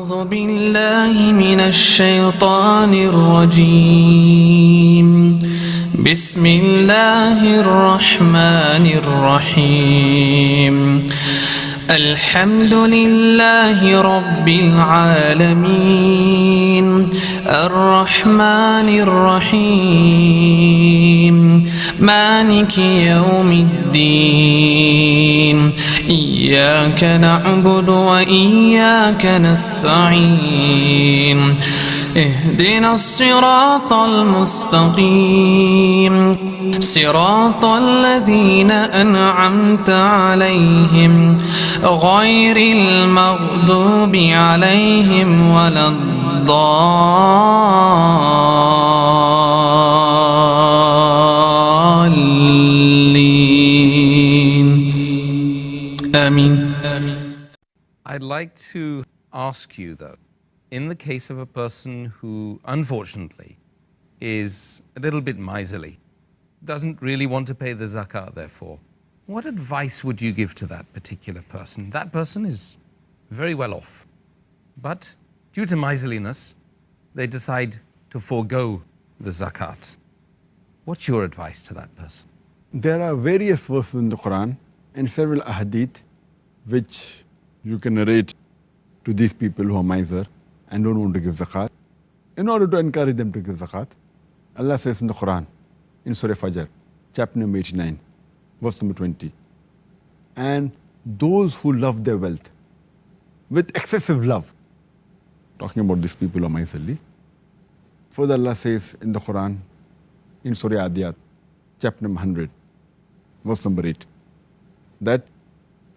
أعوذ بالله من الشيطان الرجيم بسم الله الرحمن الرحيم الحمد لله رب العالمين الرحمن الرحيم مالك يوم الدين إياك نعبد وإياك نستعين اهدنا الصراط المستقيم صراط الذين أنعمت عليهم غير المغضوب عليهم ولا الضالين آمين. I'd like to ask you though, in the case of a person who unfortunately is a little bit miserly, doesn't really want to pay the zakat therefore, what advice would you give to that particular person? That person is very well off, but due to miserliness, they decide to forego the zakat. What's your advice to that person? There are various verses in the Quran and several ahadith which you can narrate to these people who are miser and don't want to give zakat in order to encourage them to give zakat. Allah says in the Quran, in Surah Fajr, chapter number 89, verse number 20, and those who love their wealth with excessive love, talking about these people who are miserly. Further, Allah says in the Quran, in Surah Adiyat, chapter number 100, verse number 8, that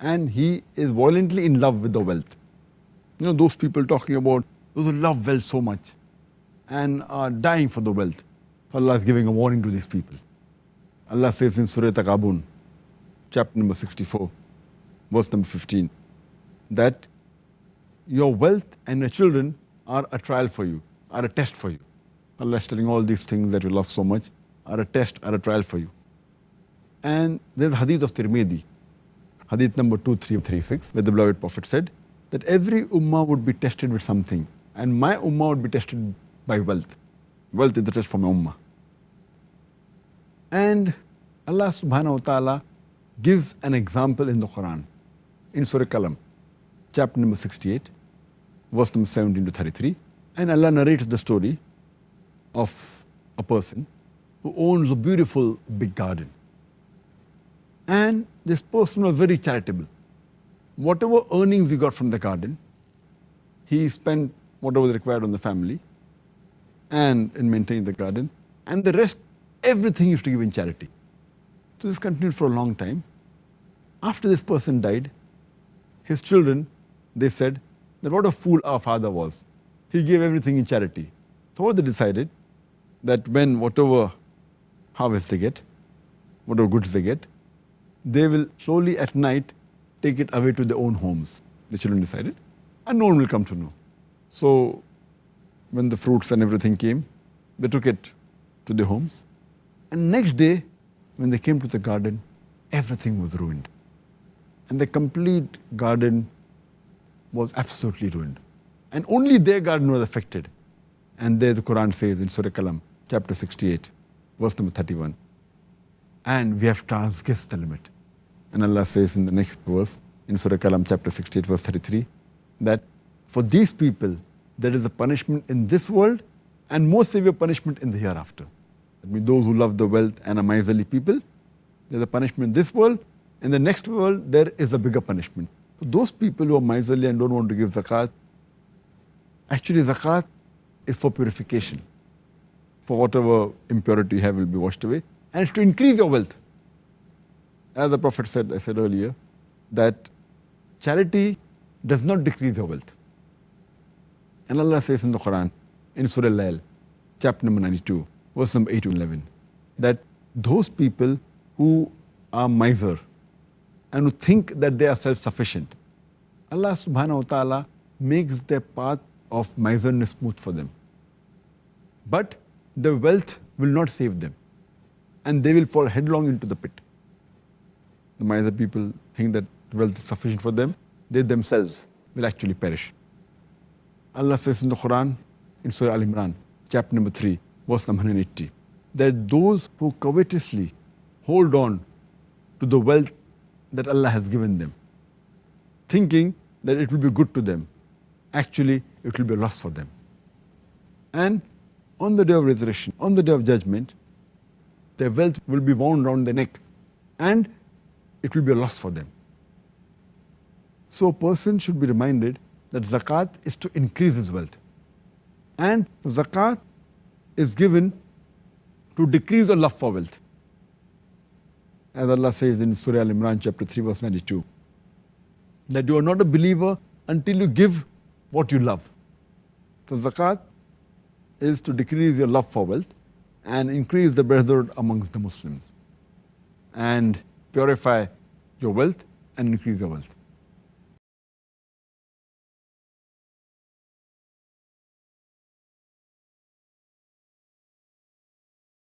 and he is violently in love with the wealth. You know, those people talking about those who love wealth so much and are dying for the wealth. So Allah is giving a warning to these people. Allah says in Surah Taqabun, chapter number 64, verse number 15, that your wealth and your children are a trial for you, are a test for you. Allah is telling all these things that you love so much are a test, are a trial for you. And there's hadith of Tirmidhi, hadith number 2336, where the beloved Prophet said that every ummah would be tested with something, and my ummah would be tested by wealth. Wealth is the test for my ummah. And Allah subhanahu wa ta'ala gives an example in the Quran, in Surah Qalam, chapter number 68, verse number 17 to 33. And Allah narrates the story of a person who owns a beautiful big garden. And this person was very charitable. Whatever earnings he got from the garden, he spent whatever was required on the family and in maintaining the garden. And the rest, everything he used to give in charity. So this continued for a long time. After this person died, his children, they said that what a fool our father was. He gave everything in charity. So what they decided, that when whatever harvest they get, whatever goods they get, they will slowly at night take it away to their own homes. The children decided, and no one will come to know. So when the fruits and everything came, they took it to their homes. And next day, when they came to the garden, everything was ruined. And the complete garden was absolutely ruined. And only their garden was affected. And there the Quran says in Surah Qalam, chapter 68, verse number 31, and we have transgressed the limit. And Allah says in the next verse, in Surah Qalam, chapter 68, verse 33, that for these people, there is a punishment in this world and more severe punishment in the hereafter. That means those who love the wealth and are miserly people, there's a punishment in this world. In the next world, there is a bigger punishment. So those people who are miserly and don't want to give zakat, actually zakat is for purification. For whatever impurity you have will be washed away. And it's to increase your wealth. As the Prophet said, I said earlier, that charity does not decrease your wealth. And Allah says in the Quran, in Surah Layl, chapter number 92, verse number 8 to 11, that those people who are miser and who think that they are self-sufficient, Allah subhanahu wa ta'ala makes their path of miserness smooth for them. But the wealth will not save them, and they will fall headlong into the pit. The miser people think that wealth is sufficient for them, they themselves will actually perish. Allah says in the Quran, in Surah Al-Imran, chapter number 3, verse number 180, that those who covetously hold on to the wealth that Allah has given them, thinking that it will be good to them, actually it will be a loss for them. And on the day of resurrection, on the day of judgment, their wealth will be wound around their neck and it will be a loss for them. So a person should be reminded that zakat is to increase his wealth. And zakat is given to decrease the love for wealth. As Allah says in Surah Al-Imran chapter 3 verse 92, that you are not a believer until you give what you love. So zakat is to decrease your love for wealth and increase the brotherhood amongst the Muslims and purify your wealth and increase your wealth.